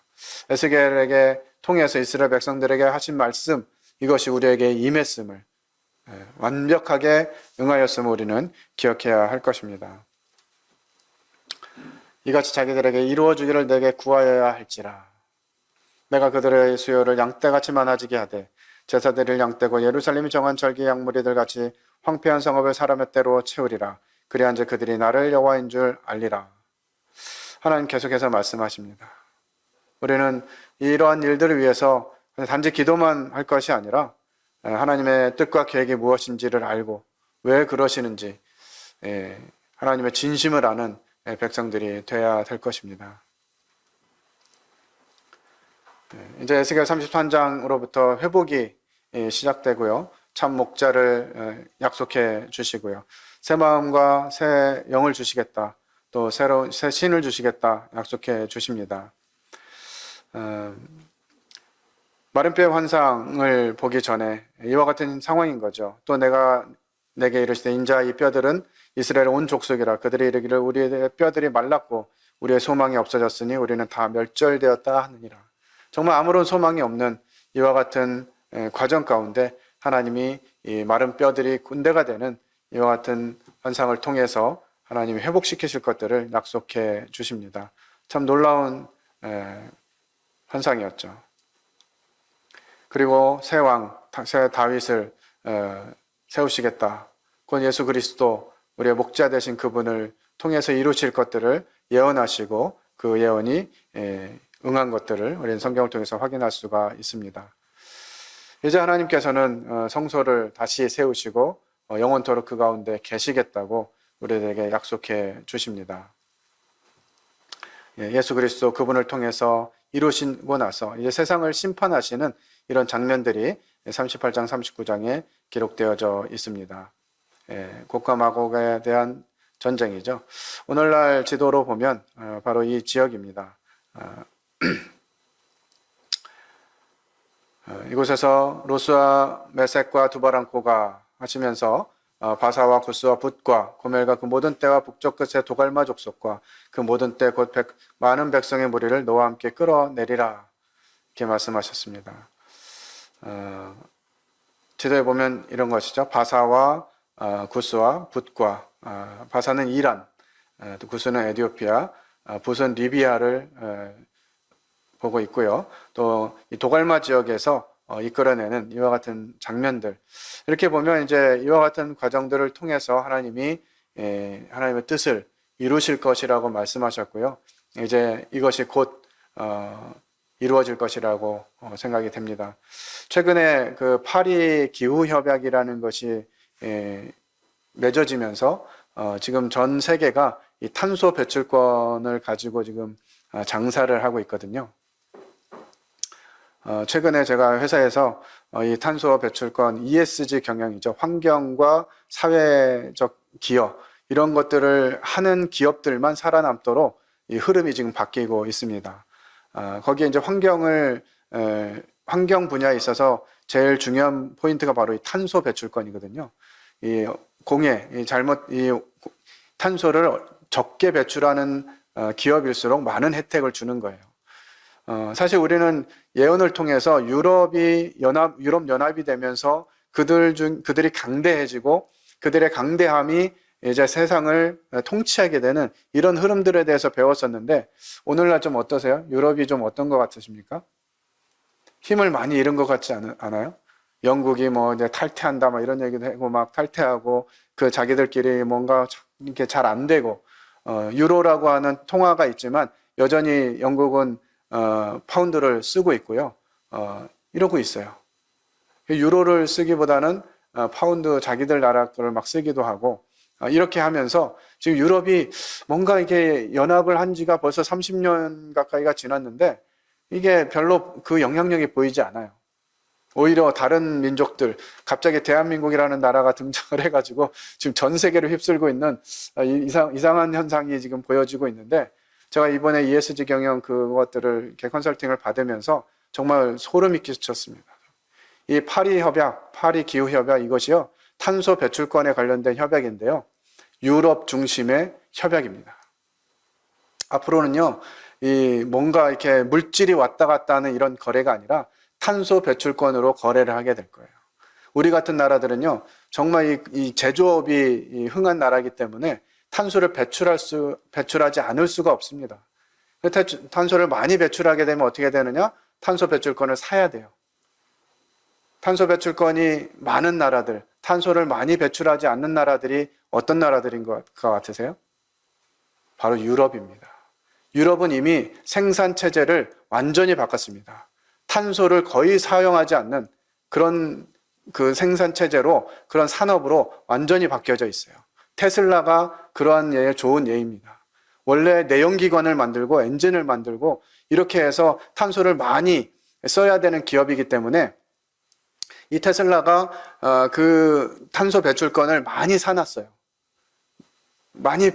에스겔에게 통해서 이스라엘 백성들에게 하신 말씀, 이것이 우리에게 임했음을 완벽하게 응하였음을 우리는 기억해야 할 것입니다. 이같이 자기들에게 이루어주기를 내게 구하여야 할지라. 내가 그들의 수요를 양떼같이 많아지게 하되 제사드릴 양떼고 예루살렘이 정한 절기 양무리들 같이 황폐한 성읍을 사람의 때로 채우리라. 그리한즉 그들이 나를 여호와인 줄 알리라. 하나님 계속해서 말씀하십니다. 우리는 이러한 일들을 위해서 단지 기도만 할 것이 아니라 하나님의 뜻과 계획이 무엇인지를 알고 왜 그러시는지 하나님의 진심을 아는 백성들이 되어야 될 것입니다. 이제 에스겔 33장으로부터 회복이 시작되고요. 참 목자를 약속해 주시고요. 새 마음과 새 영을 주시겠다. 또 새로운 새 신을 주시겠다 약속해 주십니다. 마른 뼈의 환상을 보기 전에 이와 같은 상황인 거죠. 또 내게 이르시되 인자 이 뼈들은 이스라엘 온 족속이라. 그들이 이르기를 우리의 뼈들이 말랐고 우리의 소망이 없어졌으니 우리는 다 멸절되었다 하느니라. 정말 아무런 소망이 없는 이와 같은 과정 가운데 하나님이 이 마른 뼈들이 군대가 되는 이와 같은 환상을 통해서 하나님이 회복시키실 것들을 약속해 주십니다. 참 놀라운 환상이었죠. 그리고 새 왕, 새 다윗을 세우시겠다. 곧 예수 그리스도 우리의 목자 되신 그분을 통해서 이루실 것들을 예언하시고 그 예언이 응한 것들을 우리는 성경을 통해서 확인할 수가 있습니다. 이제 하나님께서는 성소를 다시 세우시고 영원토록 그 가운데 계시겠다고 우리에게 약속해 주십니다. 예수 그리스도 그분을 통해서 이루시고 나서 이제 세상을 심판하시는 이런 장면들이 38장 39장에 기록되어져 있습니다. 곡과 마곡에 대한 전쟁이죠. 오늘날 지도로 보면 바로 이 지역입니다. 이곳에서 로스와 메섹과 두바랑코가 하시면서 바사와 구스와 붓과 고멜과 그 모든 때와 북쪽 끝의 도갈마 족속과 그 모든 때 곧 많은 백성의 무리를 너와 함께 끌어내리라 이렇게 말씀하셨습니다. 지도에 보면 이런 것이죠. 바사와 구스와 붓과 바사는 이란, 구스는 에티오피아, 붓은 리비아를 보고 있고요. 또 이 도갈마 지역에서 이끌어내는 이와 같은 장면들, 이렇게 보면 이제 이와 같은 과정들을 통해서 하나님이 하나님의 뜻을 이루실 것이라고 말씀하셨고요. 이제 이것이 곧 이루어질 것이라고 생각이 됩니다. 최근에 그 파리 기후 협약이라는 것이 맺어지면서 지금 전 세계가 이 탄소 배출권을 가지고 지금 장사를 하고 있거든요. 최근에 제가 회사에서 이 탄소 배출권 ESG 경영이죠. 환경과 사회적 기여 이런 것들을 하는 기업들만 살아남도록 이 흐름이 지금 바뀌고 있습니다. 거기에 이제 환경 분야에 있어서 제일 중요한 포인트가 바로 이 탄소 배출권이거든요. 이 탄소를 적게 배출하는 기업일수록 많은 혜택을 주는 거예요. 사실 우리는 예언을 통해서 유럽 연합이 되면서 그들이 강대해지고 그들의 강대함이 이제 세상을 통치하게 되는 이런 흐름들에 대해서 배웠었는데, 오늘날 좀 어떠세요? 유럽이 좀 어떤 것 같으십니까? 힘을 많이 잃은 것 같지 않아요? 영국이 뭐 이제 탈퇴한다 막 이런 얘기도 하고 막 탈퇴하고 그 자기들끼리 뭔가 이렇게 잘 안 되고, 유로라고 하는 통화가 있지만 여전히 영국은 파운드를 쓰고 있고요. 이러고 있어요. 유로를 쓰기보다는 파운드 자기들 나라 거를 막 쓰기도 하고, 이렇게 하면서 지금 유럽이 뭔가 이게 연합을 한 지가 벌써 30년 가까이가 지났는데 이게 별로 그 영향력이 보이지 않아요. 오히려 다른 민족들, 갑자기 대한민국이라는 나라가 등장을 해가지고 지금 전 세계를 휩쓸고 있는 이상한 현상이 지금 보여지고 있는데, 제가 이번에 ESG 경영 그것들을 이렇게 컨설팅을 받으면서 정말 소름이 끼쳤습니다. 이 파리 협약, 파리 기후 협약, 이것이요, 탄소 배출권에 관련된 협약인데요, 유럽 중심의 협약입니다. 앞으로는요, 이 뭔가 이렇게 물질이 왔다 갔다 하는 이런 거래가 아니라 탄소 배출권으로 거래를 하게 될 거예요. 우리 같은 나라들은요, 정말 이 제조업이 흥한 나라이기 때문에 탄소를 배출하지 않을 수가 없습니다. 탄소를 많이 배출하게 되면 어떻게 되느냐? 탄소 배출권을 사야 돼요. 탄소 배출권이 많은 나라들, 탄소를 많이 배출하지 않는 나라들이 어떤 나라들인 것 같으세요? 바로 유럽입니다. 유럽은 이미 생산 체제를 완전히 바꿨습니다. 탄소를 거의 사용하지 않는 그런 그 생산 체제로, 그런 산업으로 완전히 바뀌어져 있어요. 테슬라가 그러한 예의 좋은 예입니다. 원래 내연기관을 만들고 엔진을 만들고 이렇게 해서 탄소를 많이 써야 되는 기업이기 때문에 이 테슬라가 그 탄소 배출권을 많이 사놨어요. 많이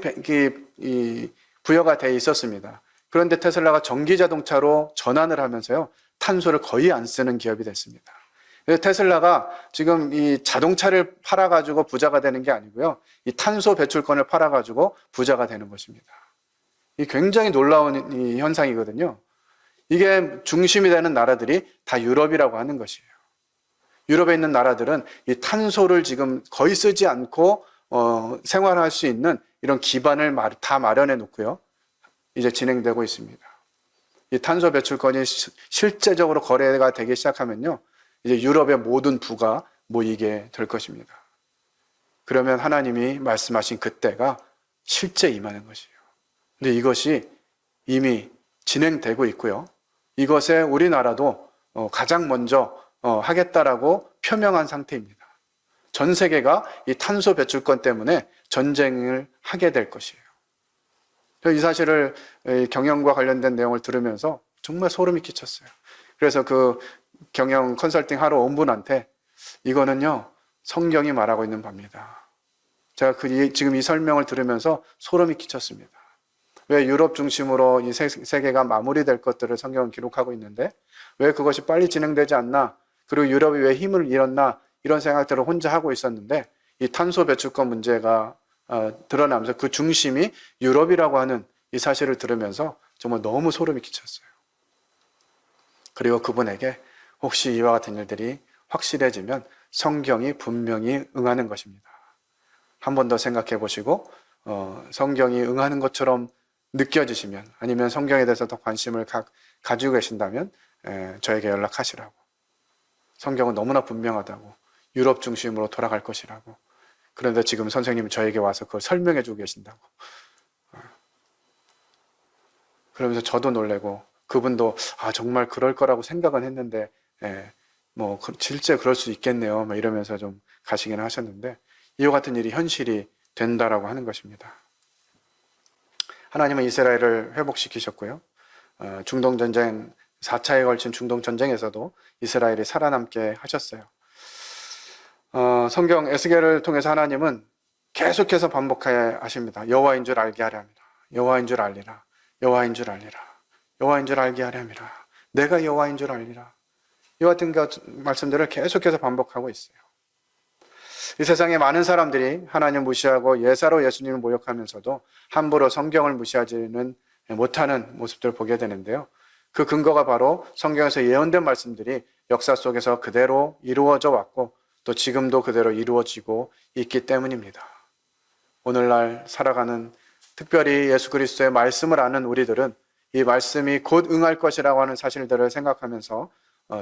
부여가 돼 있었습니다. 그런데 테슬라가 전기 자동차로 전환을 하면서요, 탄소를 거의 안 쓰는 기업이 됐습니다. 그래서 테슬라가 지금 이 자동차를 팔아가지고 부자가 되는 게 아니고요, 이 탄소 배출권을 팔아가지고 부자가 되는 것입니다. 이 굉장히 놀라운 이 현상이거든요. 이게 중심이 되는 나라들이 다 유럽이라고 하는 것이에요. 유럽에 있는 나라들은 이 탄소를 지금 거의 쓰지 않고 생활할 수 있는 이런 기반을 다 마련해 놓고요, 이제 진행되고 있습니다. 이 탄소 배출권이 실제적으로 거래가 되기 시작하면요, 이제 유럽의 모든 부가 모이게 될 것입니다. 그러면 하나님이 말씀하신 그때가 실제 임하는 것이에요. 근데 이것이 이미 진행되고 있고요, 이것에 우리나라도 가장 먼저 하겠다라고 표명한 상태입니다. 전 세계가 이 탄소 배출권 때문에 전쟁을 하게 될 것이에요. 이 사실을 경영과 관련된 내용을 들으면서 정말 소름이 끼쳤어요. 그래서 그 경영 컨설팅 하러 온 분한테 이거는요, 성경이 말하고 있는 바입니다. 제가 지금 이 설명을 들으면서 소름이 끼쳤습니다. 왜 유럽 중심으로 이 세계가 마무리될 것들을 성경은 기록하고 있는데 왜 그것이 빨리 진행되지 않나, 그리고 유럽이 왜 힘을 잃었나, 이런 생각들을 혼자 하고 있었는데 이 탄소 배출권 문제가 드러나면서 그 중심이 유럽이라고 하는 이 사실을 들으면서 정말 너무 소름이 끼쳤어요. 그리고 그분에게 혹시 이와 같은 일들이 확실해지면 성경이 분명히 응하는 것입니다. 한 번 더 생각해 보시고 성경이 응하는 것처럼 느껴지시면, 아니면 성경에 대해서 더 관심을 가지고 계신다면 저에게 연락하시라고. 성경은 너무나 분명하다고, 유럽 중심으로 돌아갈 것이라고. 그런데 지금 선생님이 저에게 와서 그걸 설명해 주고 계신다고. 그러면서 저도 놀래고 그분도 정말 그럴 거라고 생각은 했는데 뭐 실제 그럴 수 있겠네요, 뭐 이러면서 좀 가시긴 하셨는데, 이와 같은 일이 현실이 된다라고 하는 것입니다. 하나님은 이스라엘을 회복시키셨고요, 중동전쟁, 4차에 걸친 중동전쟁에서도 이스라엘이 살아남게 하셨어요. 성경 에스겔을 통해서 하나님은 계속해서 반복해 하십니다. 여호와인 줄 알게 하려 함이라. 여호와인 줄 알리라. 여호와인 줄 알리라. 여호와인 줄 알게 하려 함이라. 내가 여호와인 줄 알리라. 이와 같은 말씀들을 계속해서 반복하고 있어요. 이 세상에 많은 사람들이 하나님 무시하고 예사로 예수님을 모욕하면서도 함부로 성경을 무시하지는 못하는 모습들을 보게 되는데요. 그 근거가 바로 성경에서 예언된 말씀들이 역사 속에서 그대로 이루어져 왔고 또 지금도 그대로 이루어지고 있기 때문입니다. 오늘날 살아가는 특별히 예수 그리스도의 말씀을 아는 우리들은 이 말씀이 곧 응할 것이라고 하는 사실들을 생각하면서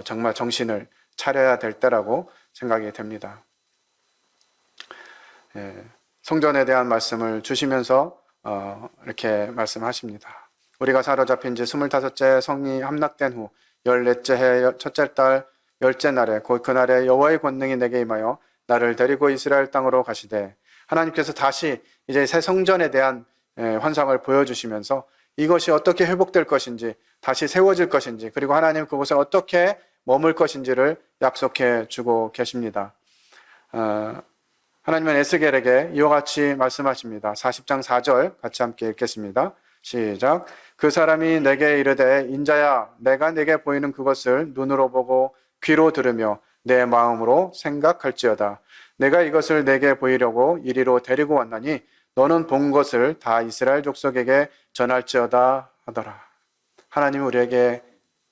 정말 정신을 차려야 될 때라고 생각이 됩니다. 성전에 대한 말씀을 주시면서 이렇게 말씀하십니다. 우리가 사로잡힌 지 25째 성이 함락된 후 14째 해 첫째 달 10째 날에 곧 그날에 여호와의 권능이 내게 임하여 나를 데리고 이스라엘 땅으로 가시되, 하나님께서 다시 이제 새 성전에 대한 환상을 보여주시면서 이것이 어떻게 회복될 것인지, 다시 세워질 것인지, 그리고 하나님 그곳에 어떻게 머물 것인지를 약속해 주고 계십니다. 하나님은 에스겔에게 이와 같이 말씀하십니다. 40장 4절 같이 함께 읽겠습니다. 시작. 그 사람이 내게 이르되, 인자야, 내가 내게 보이는 그것을 눈으로 보고 귀로 들으며 내 마음으로 생각할지어다. 내가 이것을 내게 보이려고 이리로 데리고 왔나니 너는 본 것을 다 이스라엘 족속에게 전할지어다 하더라. 하나님이 우리에게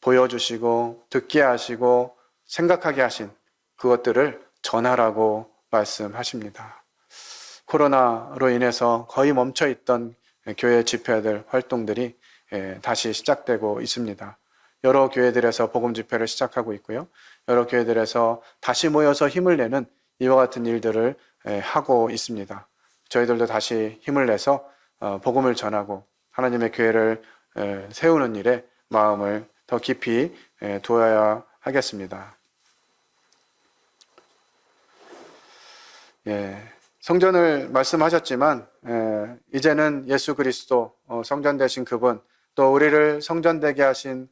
보여주시고 듣게 하시고 생각하게 하신 그것들을 전하라고 말씀하십니다. 코로나로 인해서 거의 멈춰있던 교회 집회들, 활동들이 다시 시작되고 있습니다. 여러 교회들에서 복음 집회를 시작하고 있고요. 여러 교회들에서 다시 모여서 힘을 내는 이와 같은 일들을 하고 있습니다. 저희들도 다시 힘을 내서 복음을 전하고 하나님의 교회를 세우는 일에 마음을 더 깊이 두어야 하겠습니다. 성전을 말씀하셨지만 이제는 예수 그리스도 성전 되신 그분, 또 우리를 성전되게 하신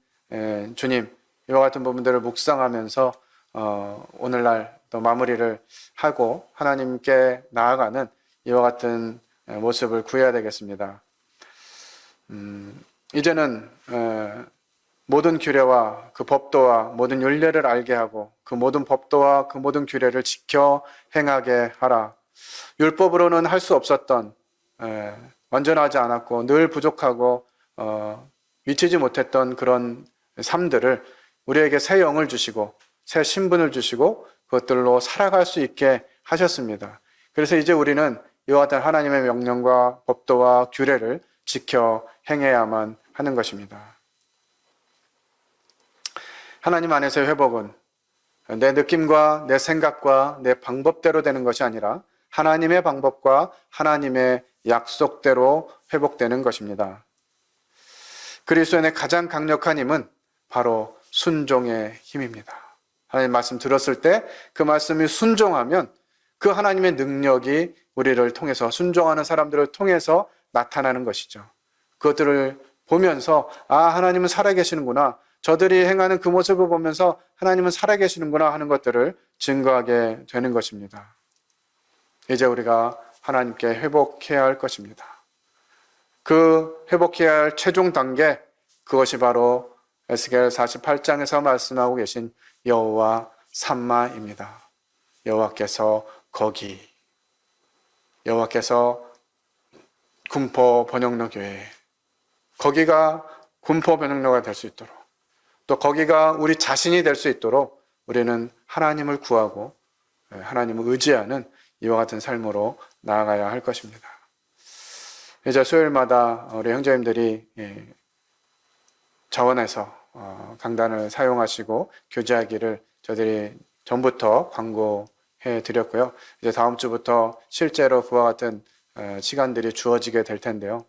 주님, 이와 같은 부분들을 묵상하면서 오늘날 또 마무리를 하고 하나님께 나아가는 이와 같은 모습을 구해야 되겠습니다. 이제는 모든 규례와 그 법도와 모든 율례를 알게 하고 그 모든 법도와 그 모든 규례를 지켜 행하게 하라. 율법으로는 할 수 없었던, 완전하지 않았고 늘 부족하고 미치지 못했던 그런 삶들을 우리에게 새 영을 주시고 새 신분을 주시고 그것들로 살아갈 수 있게 하셨습니다. 그래서 이제 우리는 이와 같은 하나님의 명령과 법도와 규례를 지켜 행해야만 하는 것입니다. 하나님 안에서의 회복은 내 느낌과 내 생각과 내 방법대로 되는 것이 아니라 하나님의 방법과 하나님의 약속대로 회복되는 것입니다. 그리스도인의 가장 강력한 힘은 바로 순종의 힘입니다. 하나님 말씀 들었을 때 그 말씀이 순종하면 그 하나님의 능력이 우리를 통해서, 순종하는 사람들을 통해서 나타나는 것이죠. 그것들을 보면서 하나님은 살아계시는구나, 저들이 행하는 그 모습을 보면서 하나님은 살아계시는구나 하는 것들을 증거하게 되는 것입니다. 이제 우리가 하나님께 회복해야 할 것입니다. 그 회복해야 할 최종 단계, 그것이 바로 에스겔 48장에서 말씀하고 계신 여호와 삼마입니다. 여호와께서 군포 번영로 교회, 거기가 군포 번영로가 될 수 있도록, 또 거기가 우리 자신이 될 수 있도록 우리는 하나님을 구하고 하나님을 의지하는 이와 같은 삶으로 나아가야 할 것입니다. 이제 수요일마다 우리 형제님들이 자원에서 강단을 사용하시고 교제하기를 저들이 전부터 광고해 드렸고요. 이제 다음 주부터 실제로 그와 같은 시간들이 주어지게 될 텐데요.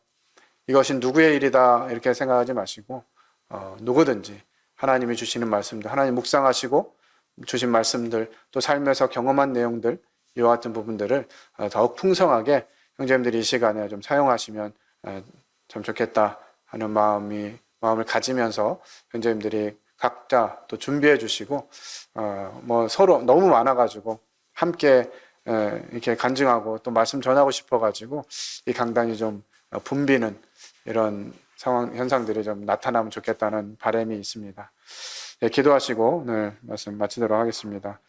이것이 누구의 일이다 이렇게 생각하지 마시고 누구든지 하나님이 주시는 말씀들, 하나님 묵상하시고 주신 말씀들, 또 삶에서 경험한 내용들, 이와 같은 부분들을 더욱 풍성하게 형제님들이 이 시간에 좀 사용하시면 참 좋겠다 하는 마음을 가지면서 형제님들이 각자 또 준비해 주시고 서로 너무 많아가지고 함께 이렇게 간증하고 또 말씀 전하고 싶어가지고 이 강단이 좀 붐비는 이런 상황 현상들이 좀 나타나면 좋겠다는 바람이 있습니다. 기도하시고 오늘 말씀 마치도록 하겠습니다.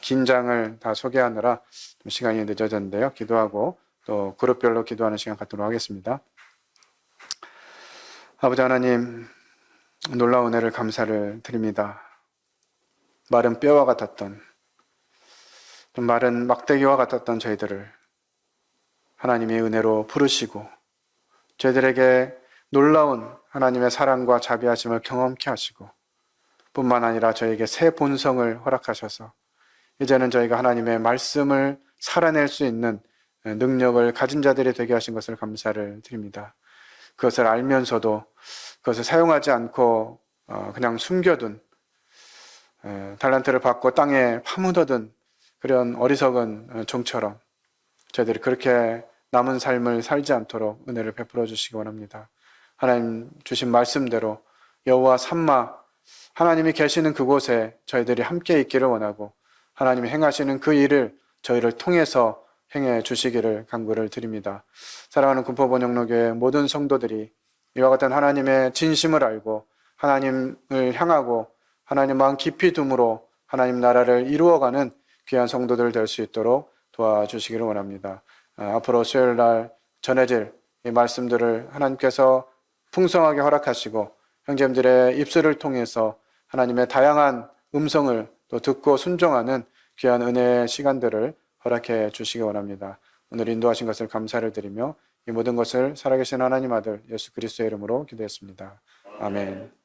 긴 장을 다 소개하느라 좀 시간이 늦어졌는데요. 기도하고 또 그룹별로 기도하는 시간 갖도록 하겠습니다. 아버지 하나님, 놀라운 은혜를 감사를 드립니다. 마른 뼈와 같았던, 좀 마른 막대기와 같았던 저희들을 하나님의 은혜로 부르시고 저희들에게 놀라운 하나님의 사랑과 자비하심을 경험케 하시고 뿐만 아니라 저에게 새 본성을 허락하셔서 이제는 저희가 하나님의 말씀을 살아낼 수 있는 능력을 가진 자들이 되게 하신 것을 감사를 드립니다. 그것을 알면서도 그것을 사용하지 않고 그냥 숨겨둔, 달란트를 받고 땅에 파묻어둔 그런 어리석은 종처럼 저희들이 그렇게 남은 삶을 살지 않도록 은혜를 베풀어 주시기 원합니다. 하나님 주신 말씀대로 여호와 삼마, 하나님이 계시는 그곳에 저희들이 함께 있기를 원하고 하나님이 행하시는 그 일을 저희를 통해서 행해 주시기를 간구를 드립니다. 사랑하는 군포번영로교회 모든 성도들이 이와 같은 하나님의 진심을 알고 하나님을 향하고 하나님 마음 깊이 둠으로 하나님 나라를 이루어가는 귀한 성도들 될 수 있도록 도와주시기를 원합니다. 앞으로 수요일 날 전해질 이 말씀들을 하나님께서 풍성하게 허락하시고 형제님들의 입술을 통해서 하나님의 다양한 음성을 또 듣고 순종하는 귀한 은혜의 시간들을 허락해 주시기 원합니다. 오늘 인도하신 것을 감사를 드리며 이 모든 것을 살아계신 하나님 아들 예수 그리스도의 이름으로 기도했습니다. 아멘.